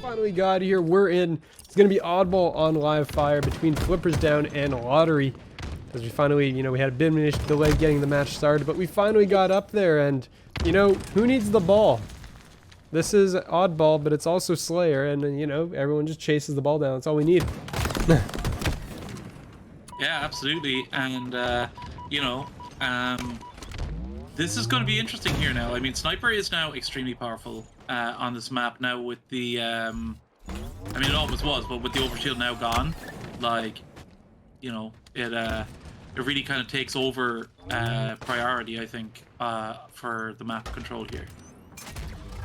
finally got here. We're in. It's going to be oddball on live fire between Flippers Down and Lottery. As we finally, you know, we had a bit of a delay getting the match started, but we finally got up there. And, you know, who needs the ball? This is oddball, but it's also Slayer. And, you know, everyone just chases the ball down. That's all we need. Yeah, absolutely. And, you know, this is going to be interesting here now. I mean, Sniper is now extremely powerful on this map now with the, I mean, it always was, but with the overshield now gone, like, you know, it really kind of takes over priority, I think, for the map control here.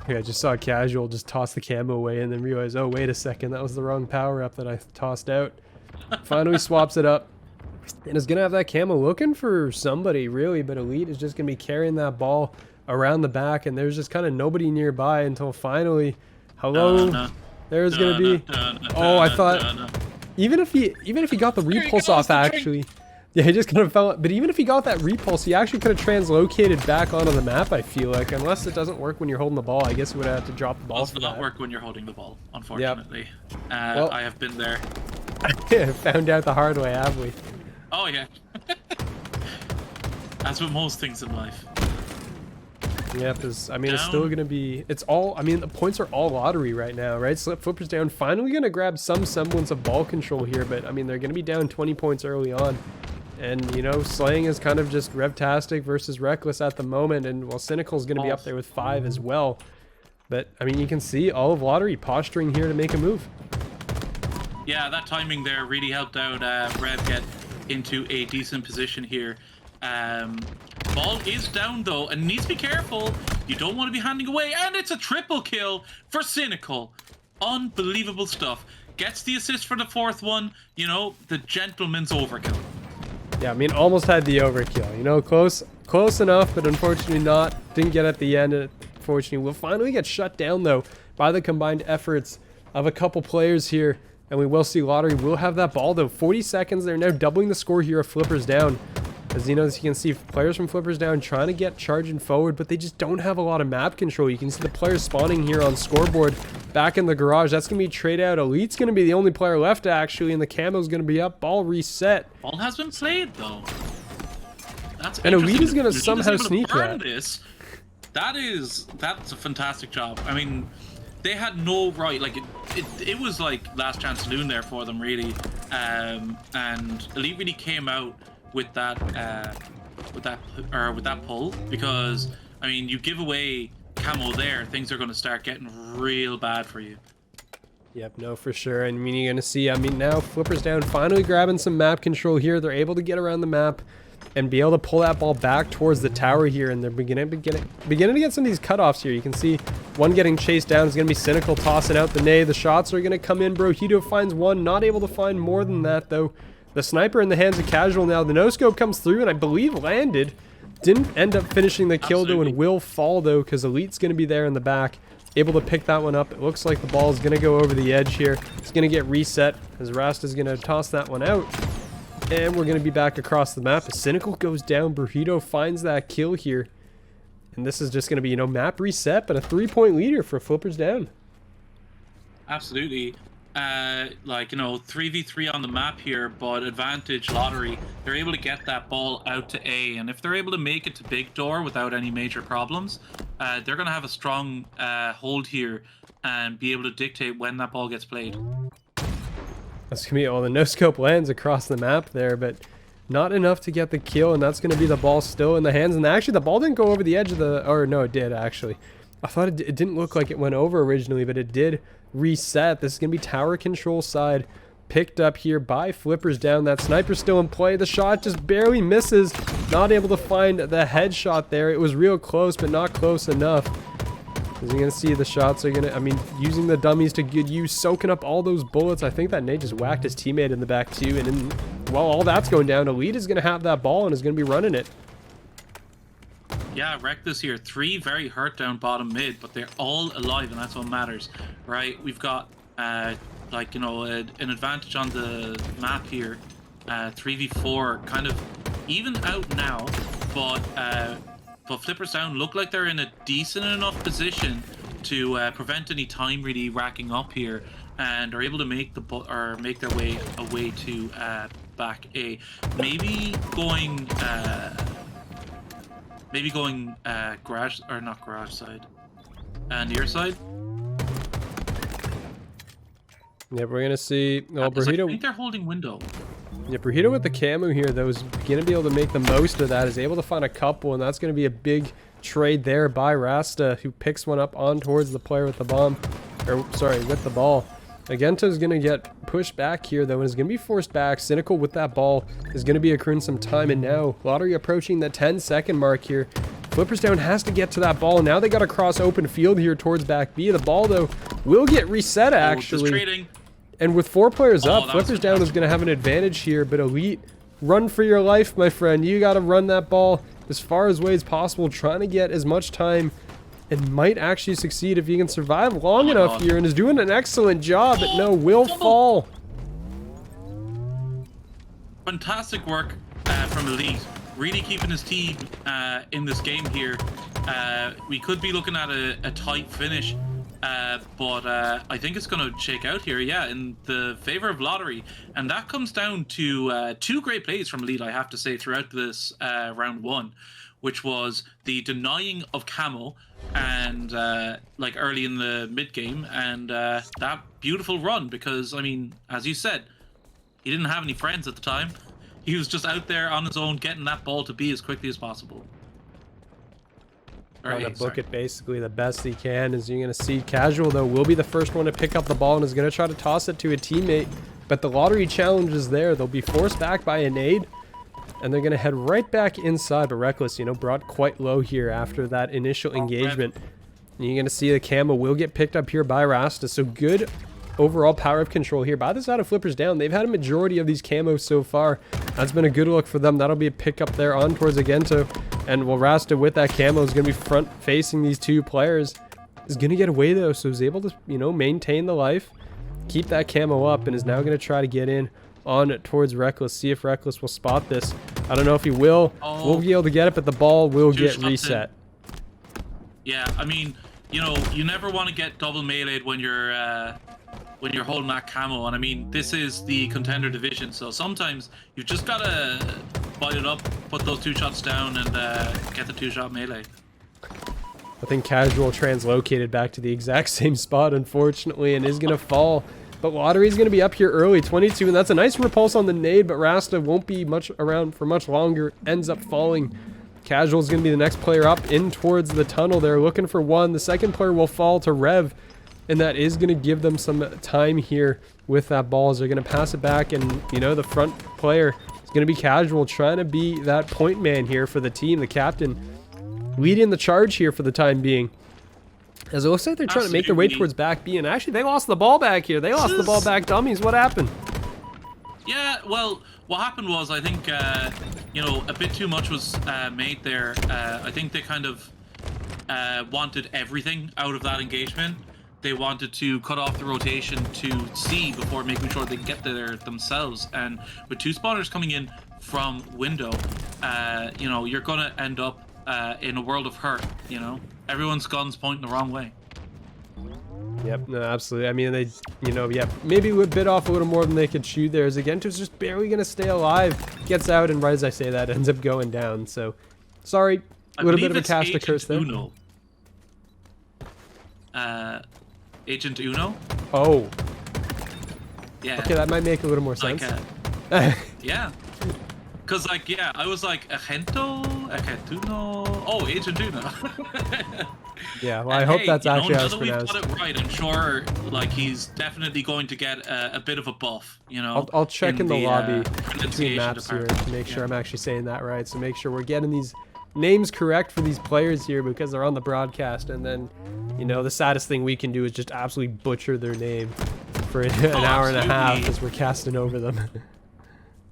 Yeah, I just saw Casual just toss the camo away and then realize, oh, wait a second, that was the wrong power-up that I tossed out. Finally swaps it up. And is going to have that camo looking for somebody, really, but Elite is just going to be carrying that ball around the back, and there's just kind of nobody nearby until finally, hello, there's going to be, oh, I thought, even if he got the repulse off, actually, yeah, he just kind of fell, but even if he got that repulse, he actually could have translocated back onto the map, I feel like, unless it doesn't work when you're holding the ball. I guess you would have to drop the ball. It does not work when you're holding the ball, unfortunately. Yep. Well, I have been there. Found out the hard way, have we? Oh yeah. That's with most things in life. Yeah, because, I mean, it's still going to be, it's all, I mean, the points are all Lottery right now, right? Flippers Down finally going to grab some semblance of ball control here, but, I mean, they're going to be down 20 points early on. And, you know, Slaying is kind of just Revtastic versus Reckless at the moment, and, well, Cynical is going to be up there with 5 as well. But, I mean, you can see all of Lottery posturing here to make a move. Yeah, that timing there really helped out Rev get into a decent position here. Ball is down though and needs to be careful. You don't want to be handing away, and it's a triple kill for Cynical. Unbelievable stuff. Gets the assist for the 4th one. You know, the gentleman's overkill. Yeah, I mean, almost had the overkill. You know, close enough, but unfortunately not. Didn't get at the end. Unfortunately, we'll finally get shut down though by the combined efforts of a couple players here. And we will see Lottery will have that ball though. 40 seconds. They're now doubling the score here of Flippers Down. As you know, as you can see, players from Flippers Down trying to get charging forward, but they just don't have a lot of map control. You can see the players spawning here on scoreboard back in the garage. That's going to be trade out. Elite's going to be the only player left actually, and the camo's going to be up. Ball reset. Ball has been played though. That's and Elite is going to somehow sneak that. That's a fantastic job. I mean, they had no right, like it was like last chance saloon there for them really, and Elite really came out with that pull, because I mean, you give away camo there, things are going to start getting real bad for you. Yep, no, for sure. And I mean, you're going to see, I mean, now Flippers Down finally grabbing some map control here. They're able to get around the map and be able to pull that ball back towards the tower here, and they're beginning to get some of these cutoffs here. You can see one getting chased down is going to be Cynical tossing out the nade. The shots are going to come in. Brohito finds one, not able to find more than that though. The sniper in the hands of Casual now. The no-scope comes through and I believe landed. Didn't end up finishing the kill though, and will fall though, because Elite's going to be there in the back, able to pick that one up. It looks like the ball is going to go over the edge here. It's going to get reset as Rast is going to toss that one out. And we're going to be back across the map. As Cynical goes down, Burrito finds that kill here. And this is just going to be, you know, map reset, but a 3-point leader for Flippers Down. Absolutely. Like, you know, 3v3 on the map here, but advantage Lottery. They're able to get that ball out to A, and if they're able to make it to Big Door without any major problems, they're going to have a strong hold here and be able to dictate when that ball gets played. That's going to be all the no-scope lands across the map there, but not enough to get the kill, and that's going to be the ball still in the hands. And actually, the ball didn't go over the edge of the... Or, no, it did, actually. I thought it didn't look like it went over originally, but it did reset. This is going to be tower control side picked up here by Flippers Down. That sniper's still in play. The shot just barely misses. Not able to find the headshot there. It was real close, but not close enough. As you're going to see, the shots are going to, I mean, using the dummies to good use, soaking up all those bullets. I think that nade just whacked his teammate in the back too. And then, while all that's going down, Elite is going to have that ball and is going to be running it. Yeah, Reckless here. 3 very hurt down bottom mid, but they're all alive, and that's what matters, right? We've got, like, you know, an advantage on the map here. 3v4, kind of even out now, but Flippers Down look like they're in a decent enough position to prevent any time really racking up here, and are able to make their way away to back A. Maybe going garage, or not garage side, near side. Yeah, we're gonna see. Well, I Burrito. think they're holding window. Yeah, Burrito with the camo here, though, is gonna be able to make the most of that. Is able to find a couple, and that's gonna be a big trade there by Rasta, who picks one up on towards the player with the bomb, or sorry, with the ball. Agento's gonna get pushed back here, though, and is gonna be forced back. Cynical with that ball is gonna be accruing some time, and now Lottery approaching the 10-second mark here. Flippers Down has to get to that ball. Now they got to cross open field here towards back B. The ball, though, will get reset, actually. And with 4 players up, Flippers Down is going to have an advantage here. But Elite, run for your life, my friend. You got to run that ball as far away as possible, trying to get as much time, and might actually succeed if he can survive long enough here, and is doing an excellent job. But no, will fall. Fantastic work from Elite. Really keeping his team in this game here. We could be looking at a tight finish, but I think it's going to shake out here, yeah, in the favor of Lottery. And that comes down to 2 great plays from Elite, I have to say, throughout this round 1, which was the denying of camo and like early in the mid game, and that beautiful run, because I mean, as you said, he didn't have any friends at the time. He was just out there on his own, getting that ball to B as quickly as possible. Trying to book it basically the best he can. As you're going to see, Casual, though, will be the first one to pick up the ball and is going to try to toss it to a teammate. But the Lottery challenge is there. They'll be forced back by a nade, and they're going to head right back inside. But Reckless, you know, brought quite low here after that initial engagement. And you're going to see the camo will get picked up here by Rasta. So good overall power of control here by the side of Flippers Down. They've had a majority of these camos so far. That's been a good look for them. That'll be a pickup there on towards Agento. And well, Rasta with that camo is going to be front facing these 2 players. Is going to get away though, so he's able to, you know, maintain the life, keep that camo up, and is now going to try to get in on towards Reckless. See if Reckless will spot this. I don't know if he will. We'll be able to get it, but the ball will get reset. Yeah, I mean, you know, you never want to get double meleeed when you're holding that camo, and I mean, this is the Contender division, so sometimes you've just got to bite it up, put those 2 shots down, and get the 2-shot melee. I think Casual translocated back to the exact same spot, unfortunately, and is going to fall. But Lottery's going to be up here early, 22, and that's a nice repulse on the nade, but Rasta won't be much around for much longer, ends up falling. Casual's going to be the next player up in towards the tunnel. They're looking for one. The second player will fall to Rev, and that is going to give them some time here with that ball as they're going to pass it back. And, you know, the front player is going to be Casual, trying to be that point man here for the team, the captain, leading the charge here for the time being. As it looks like they're trying to make their way towards back B, and actually they lost the ball back here. They lost the ball back, dummies. What happened? Yeah, well, what happened was, I think, you know, a bit too much was made there. I think they kind of wanted everything out of that engagement. They wanted to cut off the rotation to C before making sure they get there themselves. And with 2 spawners coming in from window, you know, you're going to end up in a world of hurt, you know. Everyone's gun's pointing the wrong way. Yep, no, absolutely. I mean, they, you know, yeah, maybe we bit off a little more than they could chew there. As Agento's just barely going to stay alive. Gets out, and right as I say that, ends up going down. So, sorry, a little bit of a cast a curse there. Uno. Agent Uno? Oh. Yeah. Okay, that might make a little more sense. Yeah. Because, like, yeah, I was like, Agento? Agentuno? Oh, Agent Uno. Yeah, well, I hope that's actually how it's pronounced. Now that we've got it right, I'm sure, like, he's definitely going to get a bit of a buff, you know? I'll check in the lobby between maps here to make sure I'm actually saying that right. So make sure we're getting these names correct for these players here, because they're on the broadcast, and then, you know, the saddest thing we can do is just absolutely butcher their name for an hour and a half as we're casting over them.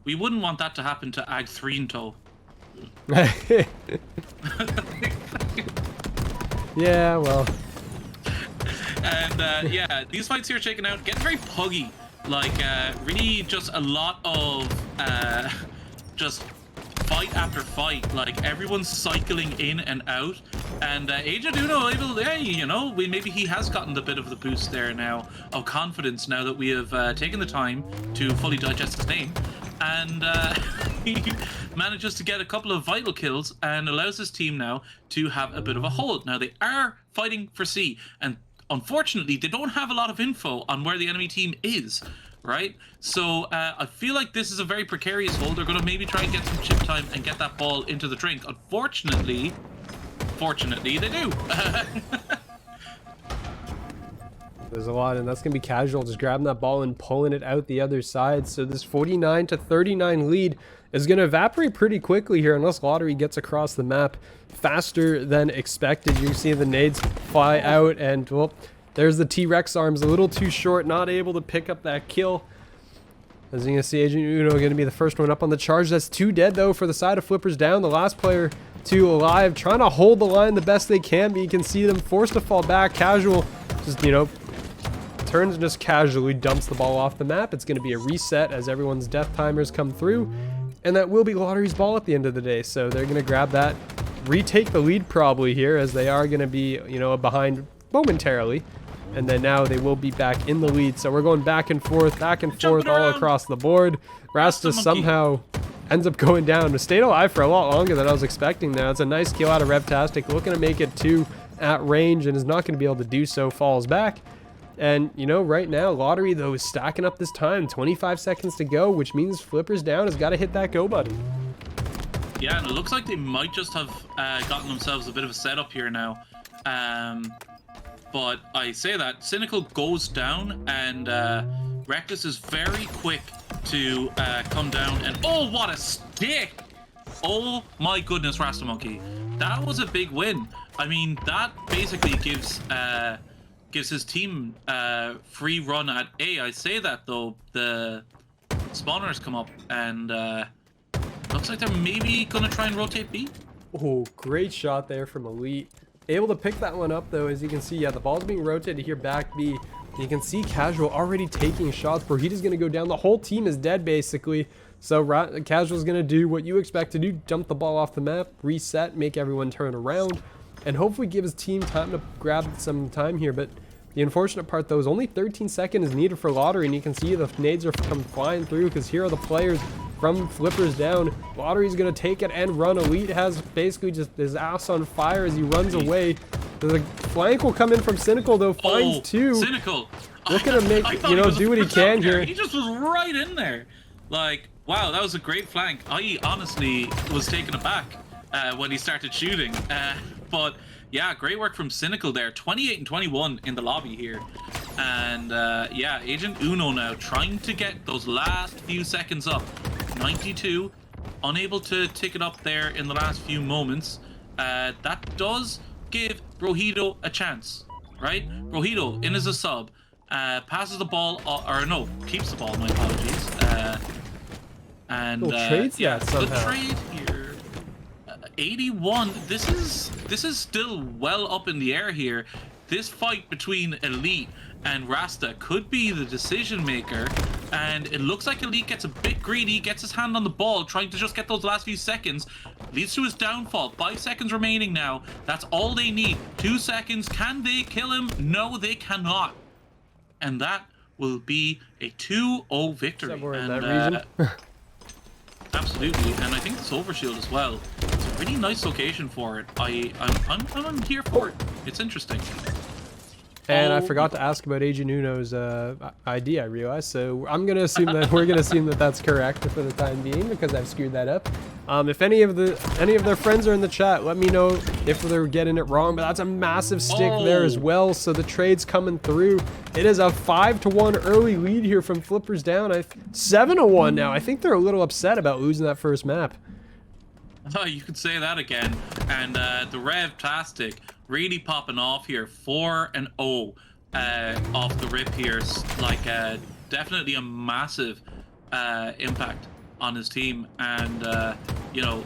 We wouldn't want that to happen to Ag 3 in tow. Yeah, well. And yeah, these fights here shaking out, getting very puggy. Like, really just a lot of just fight after fight. Like, everyone's cycling in and out. And Agent Uno able, yeah, you know, maybe he has gotten a bit of the boost there now of confidence now that we have taken the time to fully digest his name. And he manages to get a couple of vital kills and allows his team now to have a bit of a hold. Now, they are fighting for C, and unfortunately, they don't have a lot of info on where the enemy team is, right? So I feel like this is a very precarious hold. They're going to maybe try and get some chip time and get that ball into the drink. Unfortunately, fortunately, they do. There's a lot, and that's going to be Casual just grabbing that ball and pulling it out the other side. So this 49-39 lead is going to evaporate pretty quickly here unless Lottery gets across the map faster than expected. You see the nades fly out, and well, there's the T-Rex arms a little too short, not able to pick up that kill. As you can see, Agent Uno going to be the first one up on the charge. That's 2 dead though for the side of Flippers down. The last player 2 alive, trying to hold the line the best they can, but you can see them forced to fall back. Casual just, you know, turns and just casually dumps the ball off the map. It's going to be a reset as everyone's death timers come through, and that will be Lottery's ball at the end of the day. So they're going to grab that, retake the lead probably here, as they are going to be, you know, behind momentarily, and then now they will be back in the lead. So we're going back and forth all across the board. Rasta somehow ends up going down to stay alive for a lot longer than I was expecting. Now it's a nice kill out of Revtastic, looking to make it 2 at range, and is not going to be able to do so. Falls back. And, you know, right now, Lottery, though, is stacking up this time. 25 seconds to go, which means Flippers down has got to hit that go button. Yeah, and it looks like they might just have gotten themselves a bit of a setup here now. But I say that, Cynical goes down, and Reckless is very quick to come down. And, oh, what a stick! Oh, my goodness, Rasta Monkey. That was a big win. I mean, that basically gives his team free run at A. I say that though, the spawners come up, and looks like they're maybe gonna try and rotate B. Oh, great shot there from Elite. Able to pick that one up though, as you can see. Yeah, the ball's being rotated here back B. You can see Casual already taking shots. Brohita's gonna go down. The whole team is dead basically. So Casual's gonna do what you expect to do: dump the ball off the map, reset, make everyone turn around, and hopefully give his team time to grab some time here. But the unfortunate part though is only 13 seconds needed for Lottery, and you can see the nades are come flying through because here are the players from Flippers down. Lottery's gonna take it and run. Elite has basically just his ass on fire as he runs away. The flank will come in from Cynical though, finds 2. Cynical. Looking to make, you know, do what he can here. He just was right in there. Like, wow, that was a great flank. I honestly was taken aback when he started shooting. But yeah, great work from Cynical there. 28 and 21 in the lobby here. And yeah, Agent Uno now trying to get those last few seconds up. 92, unable to tick it up there in the last few moments. That does give Brohito a chance, right? Brohito in as a sub, passes the ball, or no, keeps the ball, my apologies. And trades yeah, that somehow. the trade here. 81. This is still well up in the air here. This fight between Elite and Rasta could be the decision maker, and it looks like Elite gets a bit greedy, gets his hand on the ball, trying to just get those last few seconds, leads to his downfall. 5 seconds remaining now. That's all they need. 2 seconds. Can they kill him? No, they cannot. And that will be a 2-0 victory. Somewhere in and, that region. Absolutely, and I think the Silver Shield as well. It's a really nice location for it. I'm here for it. It's interesting. And I forgot to ask about Agent Uno's ID, I realized. So I'm going to assume that we're going to assume that that's correct for the time being, because I've screwed that up. If any of their friends are in the chat, let me know if they're getting it wrong. But that's a massive stick there as well. So the trade's coming through. It is a 5-1 early lead here from Flippers down. 7-1 now. I think they're a little upset about losing that first map. Oh, you could say that again. And the Rev Plastic really popping off here. 4-0 off the rip here. Like, definitely a massive impact on his team. And, you know,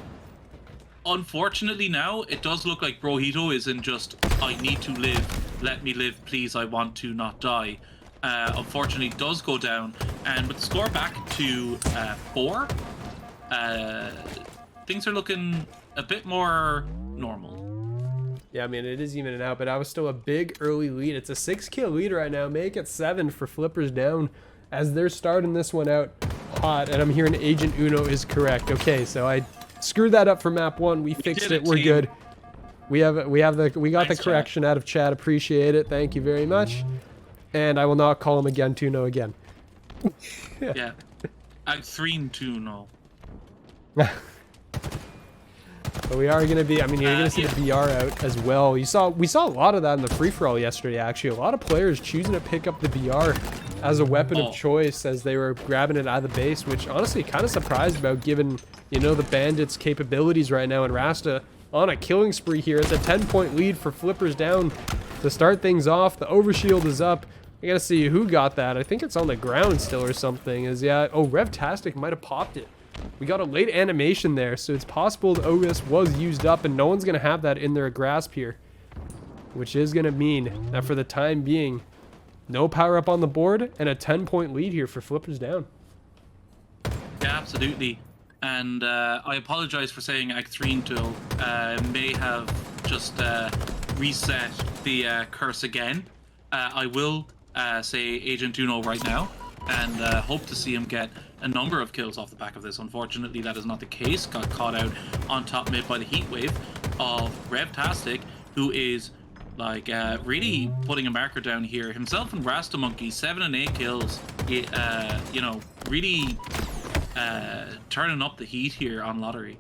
unfortunately now, it does look like Brohito is in just, I need to live. Let me live, please. I want to not die. Unfortunately, does go down. And with the score back to 4, things are looking a bit more normal. Yeah, I mean, it is even out, but that was still a big early lead. It's a 6-kill lead right now. Make it 7 for Flippers down as they're starting this one out hot. And I'm hearing Agent Uno is correct. Okay, so I screwed that up for map 1. We fixed it. We're team. good. We got Thanks, the correction out of chat. Appreciate it. Thank you very much. And I will not call him again, Tuno again. Yeah. I'm 3-2 But we are going to be, I mean, you're going to see the BR out as well. We saw a lot of that in the free-for-all yesterday, actually. A lot of players choosing to pick up the BR as a weapon of choice as they were grabbing it out of the base, which honestly kind of surprised about given, you know, the Bandits' capabilities right now. And Rasta on a killing spree here. It's a 10-point lead for Flippers down to start things off. The overshield is up. I gotta see who got that. I think it's on the ground still or something. Oh, Revtastic might have popped it. We got a late animation there, so it's possible the OS was used up and no one's going to have that in their grasp here. Which is going to mean that for the time being, no power up on the board and a 10-point lead here for Flippers down. Yeah, absolutely. And I apologize for saying Act 3 until may have just reset the curse again. I will say Agent Uno right now and hope to see him get a number of kills off the back of this. Unfortunately, that is not the case. Got caught out on top mid by the heat wave of Revtastic, who is like really putting a marker down here. Himself and Rasta Monkey, 7 and 8 kills. You know, really turning up the heat here on Lottery.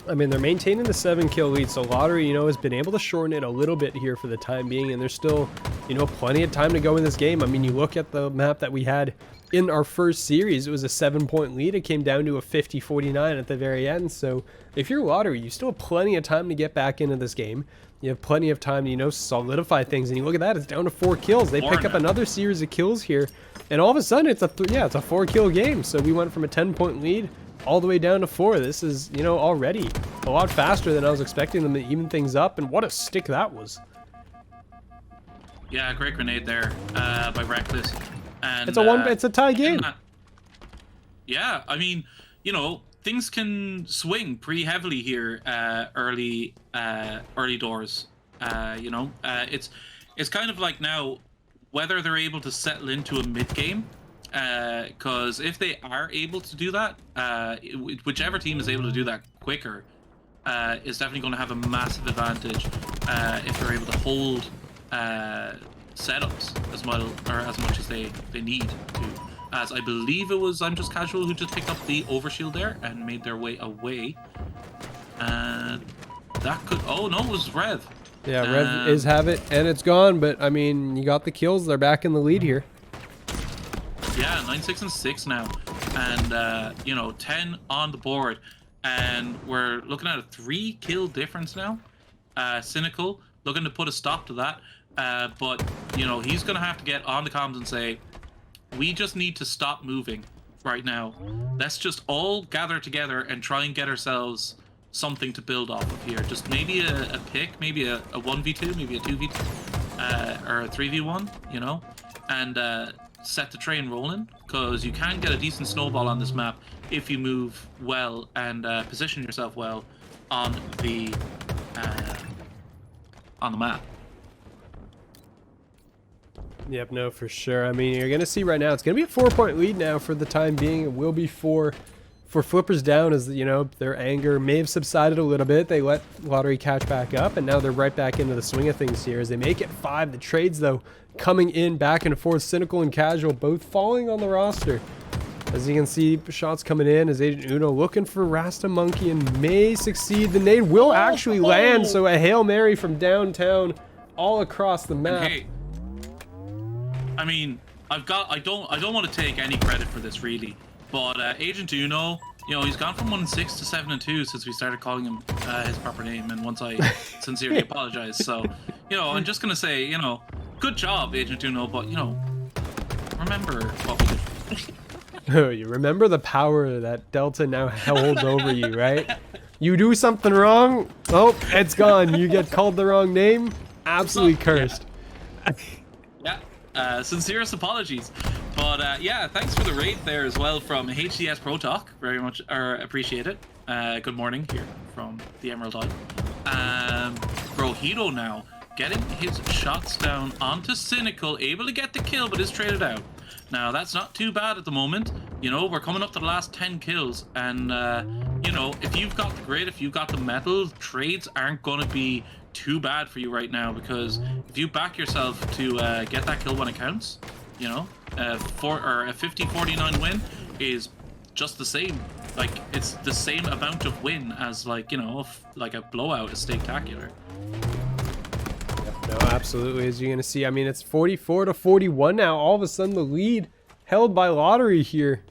I mean, they're maintaining the 7-kill lead, so Lottery, you know, has been able to shorten it a little bit here for the time being, and there's still, you know, plenty of time to go in this game. I mean, you look at the map that we had in our first series, it was a 7-point lead. It came down to a 50-49 at the very end, so if you're Lottery, you still have plenty of time to get back into this game. You have plenty of time to, you know, solidify things, and you look at that, it's down to 4 kills. They pick up another series of kills here, and all of a sudden, it's a 4-kill game, so we went from a 10-point lead all the way down to 4. This is, you know, already a lot faster than I was expecting them to even things up, and what a stick that was. Yeah, great grenade there by Reckless. And it's a tie game. Yeah, I mean, you know, things can swing pretty heavily here early doors. You know, it's kind of like now whether they're able to settle into a mid game. Because if they are able to do that, whichever team is able to do that quicker is definitely going to have a massive advantage if they're able to hold setups as much as they need to. As I believe it was I'm Just Casual who just picked up the overshield there and made their way away. That could... Oh, no, it was Rev. Yeah, Rev is have it, and it's gone, but, I mean, you got the kills. They're back in the lead here. Yeah, 9-6 and 6 now, and you know, 10 on the board, and we're looking at a 3-kill difference now. Cynical looking to put a stop to that, but you know, he's gonna have to get on the comms and say, we just need to stop moving right now. Let's just all gather together and try and get ourselves something to build off of here. Just maybe a pick, maybe a 1v2, maybe a 2v2, or a 3v1, you know, and set the train rolling, because you can get a decent snowball on this map if you move well and position yourself well on the map. Yep, no, for sure. I mean, you're gonna see right now, it's gonna be a 4-point lead now for the time being. It will be for Flippers down, as you know, their anger may have subsided a little bit. They let Lottery catch back up, and now they're right back into the swing of things here as they make it 5. The trades, though, coming in back and forth. Cynical and Casual both falling on the roster. As you can see, shots coming in as Agent Uno looking for Rasta Monkey and may succeed. The nade will actually land, so a Hail Mary from downtown all across the map. Okay. I mean, I don't want to take any credit for this really, but Agent Uno, you know, he's gone from 1-6 to 7-2 since we started calling him his proper name, and once I sincerely apologize. So, you know, I'm just gonna say, you know, good job, Agent Uno, but you know, remember what we did. Oh, you remember the power that Delta now holds over you, right? You do something wrong, oh, it's gone. You get called the wrong name, absolutely cursed. Yeah, sincerest apologies. But yeah, thanks for the raid there as well from HDS Pro Talk. Very much appreciate it. Good morning here from the Emerald Isle. Brojito now getting his shots down onto Cynical, able to get the kill, but is traded out. Now, that's not too bad at the moment. You know, we're coming up to the last 10 kills, and, you know, if you've got the grid, if you've got the metal, trades aren't going to be too bad for you right now, because if you back yourself to get that kill when it counts, you know, a 50-49 win is just the same. Like, it's the same amount of win as, like, you know, like a blowout, a spectacular. No, absolutely. As you're going to see, I mean, it's 44-41 now. All of a sudden, the lead held by Lottery here.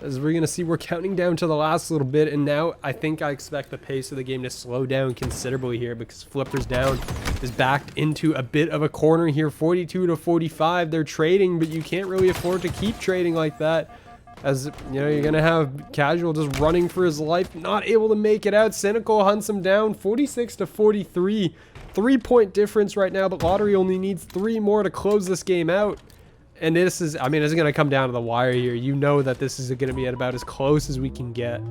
As we're going to see, we're counting down to the last little bit. And now I think I expect the pace of the game to slow down considerably here, because Flippers Down is backed into a bit of a corner here. 42-45. They're trading, but you can't really afford to keep trading like that. As, you know, you're going to have Casual just running for his life, not able to make it out. Cynical hunts him down, 46-43. 3-point difference right now, but Lottery only needs 3 more to close this game out. And this is, I mean, it's going to come down to the wire here. You know that this is going to be at about as close as we can get.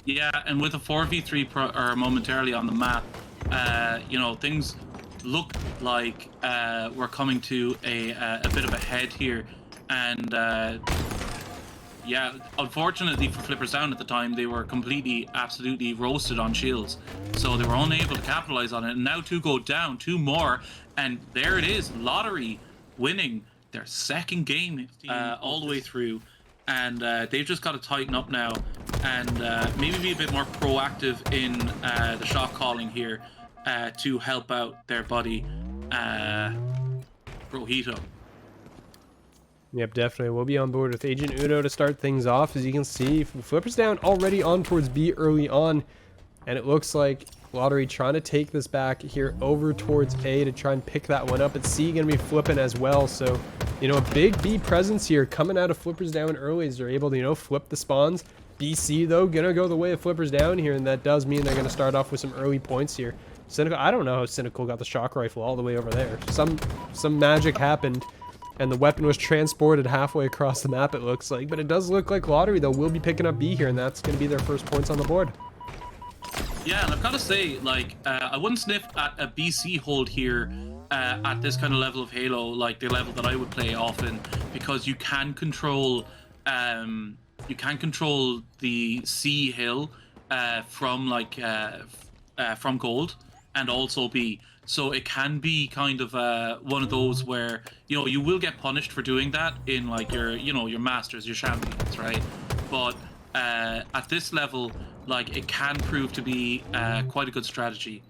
Yeah, and with a 4v3 momentarily on the map, you know, things look like we're coming to a bit of a head here. And yeah, unfortunately for Flippers Down at the time, they were completely, absolutely roasted on shields. So they were unable to capitalize on it. And now 2 go down, 2 more. And there it is, Lottery winning their second game all the way through. And they've just got to tighten up now and maybe be a bit more proactive in the shot calling here to help out their buddy, Brojito. Yep, definitely. We'll be on board with Agent Uno to start things off. As you can see, Flippers Down already on towards B early on. And it looks like Lottery trying to take this back here over towards A to try and pick that one up. It's C going to be flipping as well. So, you know, a big B presence here coming out of Flippers Down early as they're able to, you know, flip the spawns. BC, though, going to go the way of Flippers Down here. And that does mean they're going to start off with some early points here. Cynical, I don't know how Cynical got the shock rifle all the way over there. Some magic happened. And the weapon was transported halfway across the map, it looks like. But it does look like Lottery, though, will be picking up B here, and that's going to be their first points on the board. Yeah, and I've got to say, like, I wouldn't sniff at a BC hold here at this kind of level of Halo, like the level that I would play often, because you can control the C hill from like from gold and also B. So it can be kind of one of those where, you know, you will get punished for doing that in like your, you know, your masters, your champions, right? But at this level, like, it can prove to be quite a good strategy.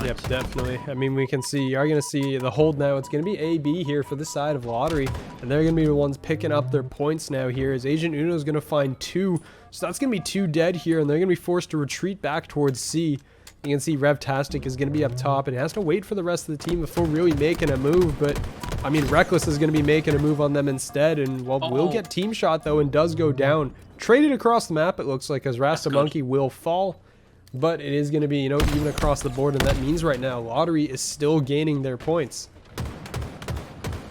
Yep, definitely. I mean, we can see, you are going to see the hold now. It's going to be AB here for the side of Lottery, and they're going to be the ones picking up their points now here as Agent Uno is going to find 2. So that's going to be 2 dead here, and they're going to be forced to retreat back towards C. You can see Revtastic is going to be up top and has to wait for the rest of the team before really making a move. But, I mean, Reckless is going to be making a move on them instead. And, well, will get team shot, though, and does go down. Traded across the map, it looks like, as Rasta Monkey will fall. But it is going to be, you know, even across the board. And that means right now, Lottery is still gaining their points.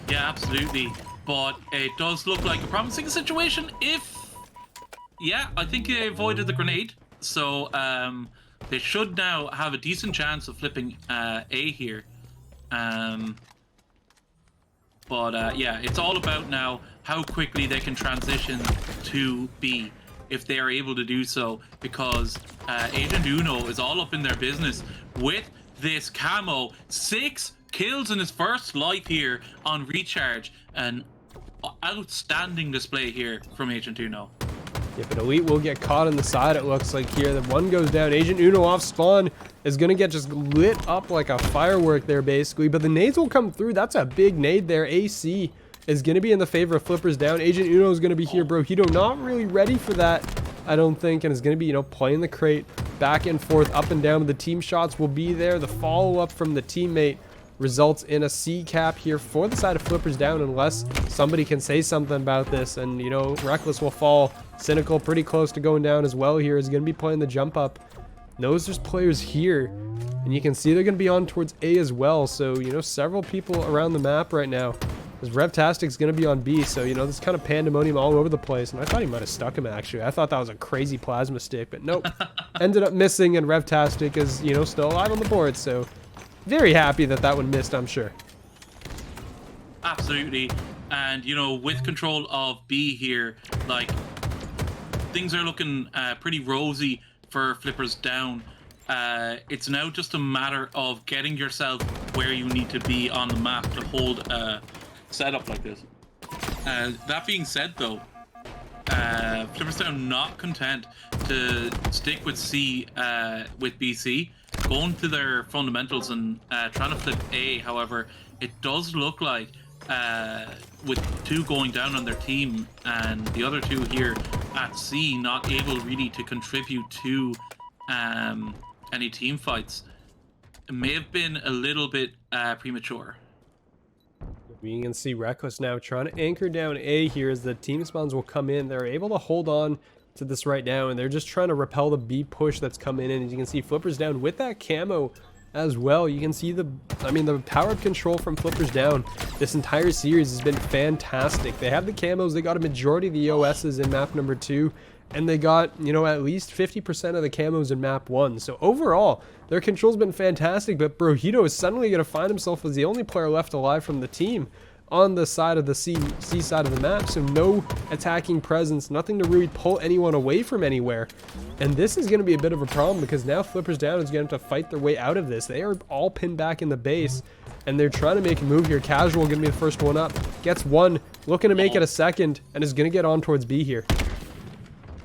Yeah, absolutely. But it does look like a promising situation if... Yeah, I think they avoided the grenade. So, they should now have a decent chance of flipping A here. Yeah, it's all about now how quickly they can transition to B if they are able to do so, because Agent Uno is all up in their business with this camo. 6 kills in his first life here on recharge. An outstanding display here from Agent Uno. Yeah, but Elite will get caught on the side, it looks like here. The one goes down. Agent Uno off spawn is going to get just lit up like a firework there, basically. But the nades will come through. That's a big nade there. AC is going to be in the favor of Flippers Down. Agent Uno is going to be here. Brojito not really ready for that, I don't think. And is going to be, you know, playing the crate back and forth, up and down. But the team shots will be there. The follow-up from the teammate results in a C cap here for the side of Flippers Down, unless somebody can say something about this. And, you know, Reckless will fall. Cynical pretty close to going down as well here. Is going to be playing the jump up. Knows there's players here. And you can see they're going to be on towards A as well. So, you know, several people around the map right now Because Revtastic's going to be on B, so, you know, this kind of pandemonium all over the place. And I thought he might have stuck him, actually. I thought that was a crazy plasma stick, but nope. Ended up missing, and Revtastic is, you know, still alive on the board. So, very happy that that one missed, I'm sure. Absolutely. And, you know, with control of B here, like, things are looking pretty rosy for Flippers Down. It's now just a matter of getting yourself where you need to be on the map to hold a setup like this. That being said, though, Flippers Down not content to stick with C with BC, going to their fundamentals and trying to flip A. However, it does look like with 2 going down on their team and the other 2 here at C not able really to contribute to any team fights, it may have been a little bit premature. We can see Reckless now trying to anchor down A here as the team spawns will come in. They're able to hold on to this right now, and they're just trying to repel the B push that's coming in. As you can see, Flippers Down with that camo as well. You can see the power up control from Flippers Down this entire series has been fantastic. They have the camos, they got a majority of the OSs in map number 2, and they got, you know, at least 50% of the camos in map 1. So overall, their control's been fantastic, but Brojito is suddenly going to find himself as the only player left alive from the team on the side of the C side of the map, so no attacking presence, nothing to really pull anyone away from anywhere. And this is going to be a bit of a problem because now Flippers Down is going to have to fight their way out of this. They are all pinned back in the base, and they're trying to make a move here. Casual going to be the first one up, gets one, looking to make it a second, and is going to get on towards B here.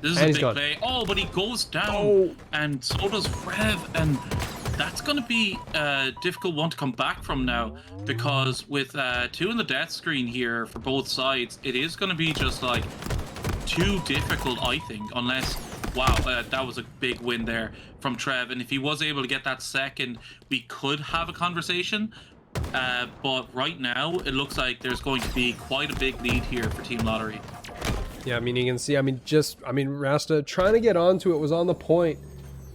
This is a big play. Oh, but he goes down, and so does Rev, and that's going to be a difficult one to come back from now, because with 2 in the death screen here for both sides, it is going to be just like too difficult, I think, unless, wow, that was a big win there from Trev, and if he was able to get that second, we could have a conversation, but right now, it looks like there's going to be quite a big lead here for Team Lottery. Yeah, I mean, you can see, Rasta trying to get onto it was on the point,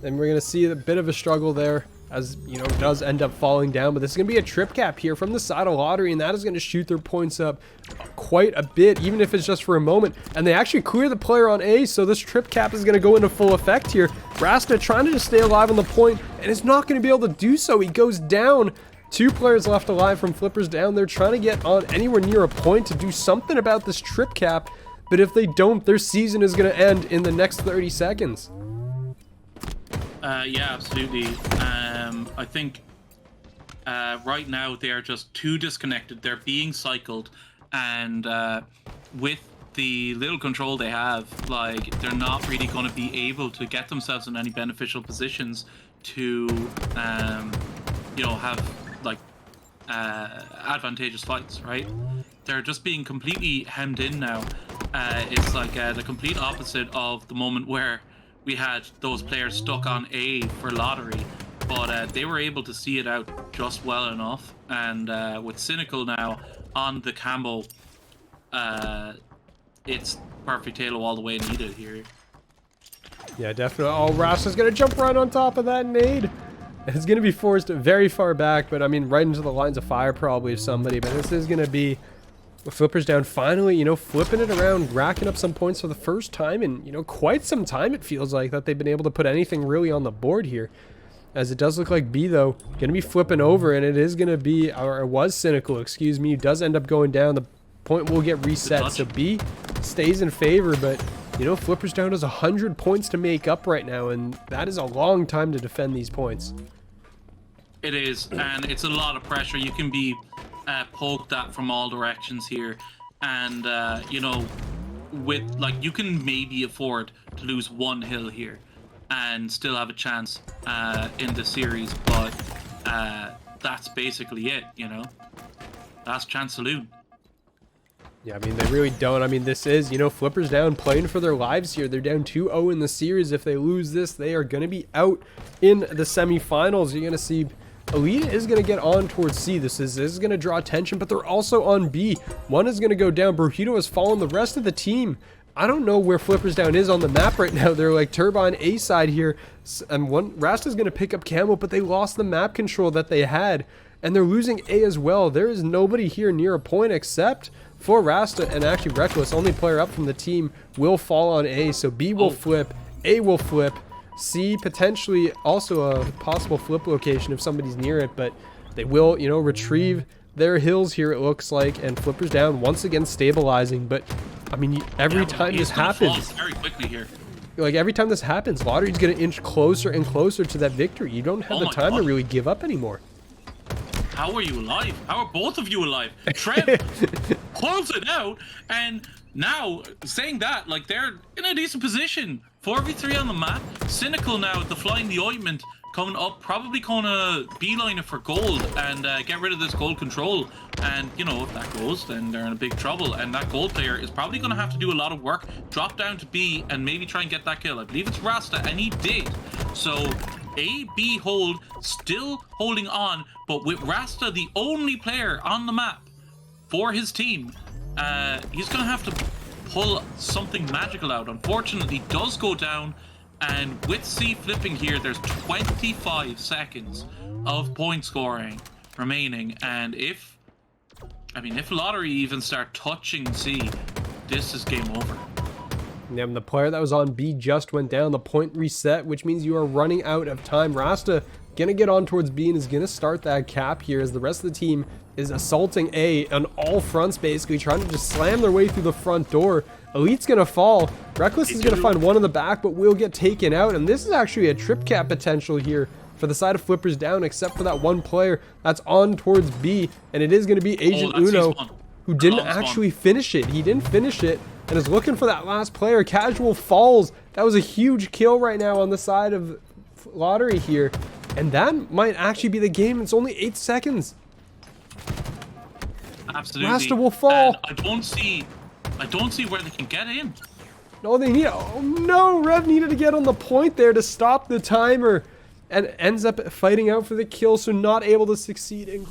and we're going to see a bit of a struggle there as, you know, it does end up falling down, but this is going to be a trip cap here from the side of Lottery, and that is going to shoot their points up quite a bit, even if it's just for a moment, and they actually clear the player on A, so this trip cap is going to go into full effect here. Rasta trying to just stay alive on the point, and is not going to be able to do so. He goes down. 2 players left alive from Flippers Down. They're trying to get on anywhere near a point to do something about this trip cap, but if they don't, their season is going to end in the next 30 seconds. Yeah, absolutely. I think right now they are just too disconnected. They're being cycled, and with the little control they have, like, they're not really going to be able to get themselves in any beneficial positions to, you know, have like advantageous fights, right? They're just being completely hemmed in now. It's like the complete opposite of the moment where we had those players stuck on A for Lottery, but they were able to see it out just well enough. And with Cynical now on the camo, it's perfect Halo all the way needed here. Yeah, definitely. Oh, Rasta's going to jump right on top of that nade. It's going to be forced very far back, but I mean, right into the lines of fire probably of somebody. But this is going to be Flippers Down finally, you know, flipping it around, racking up some points for the first time in, you know, quite some time. It feels like that they've been able to put anything really on the board here. As it does look like B, though, going to be flipping over, and it is going to be, or it was Cynical, excuse me, does end up going down. The point will get reset, so B stays in favor, but, you know, Flippers Down has 100 points to make up right now, and that is a long time to defend these points. It is, and it's a lot of pressure. You can be poked at from all directions here, and you know, with, like, you can maybe afford to lose 1 hill here and still have a chance in the series, but that's basically it, you know. Last chance saloon. Yeah, I mean, they really don't. I mean, this is, you know, Flippers Down playing for their lives here. They're down 2-0 in the series. If they lose this, they are going to be out in the semifinals. You're going to see Elite is going to get on towards C. This is going to draw attention, but they're also on B. One is going to go down. Brujito has fallen. The rest of the team, I don't know where Flippers Down is on the map right now. They're like Turbine A side here, and Rasta's going to pick up Camel, but they lost the map control that they had. and they're losing A as well. There is nobody here near a point except for Rasta, and actually Reckless, only player up from the team, will fall on A. So B will flip, A will flip, C potentially also a possible flip location if somebody's near it, but they will, you know, retrieve their hills here, it looks like, and Flipper's down once again, stabilizing. But I mean, every time this happens, very quickly here. Like every time this happens, Lottery's gonna inch closer and closer to that victory. You don't have the time to really give up anymore. How are you alive? How are both of you alive? Trev pulls it out, and now saying that, like, they're in a decent position. 4v3 on the map. Cynical now with the flying the ointment coming up, probably gonna beeline it for gold and get rid of this gold control. And you know, if that goes, then they're in a big trouble, and that gold player is probably gonna have to do a lot of work, drop down to B and maybe try and get that kill. I believe it's Rasta, and he did. So A, B hold, still holding on, but with Rasta the only player on the map for his team, he's gonna have to pull something magical out. Unfortunately, does go down, and with C flipping here, there's 25 seconds of point scoring remaining, and if Lottery even start touching C, this is game over. And the player that was on B just went down. The point reset, which means you are running out of time. Rasta gonna get on towards B and is gonna start that cap here as the rest of the team is assaulting A on all fronts, basically trying to just slam their way through the front door. Elite's gonna fall. Reckless is gonna find one in the back, but will get taken out. And this is actually a trip cap potential here for the side of Flippers down, except for that one player that's on towards B. And it is gonna be Agent Uno, who didn't actually finish it. He didn't finish it and is looking for that last player. Casual falls. That was a huge kill right now on the side of Lottery here. And that might actually be the game. It's only 8 seconds. Absolutely. Rasta will fall. And I don't see where they can get in. No, they need. Oh no, Rev needed to get on the point there to stop the timer, and ends up fighting out for the kill, so not able to succeed in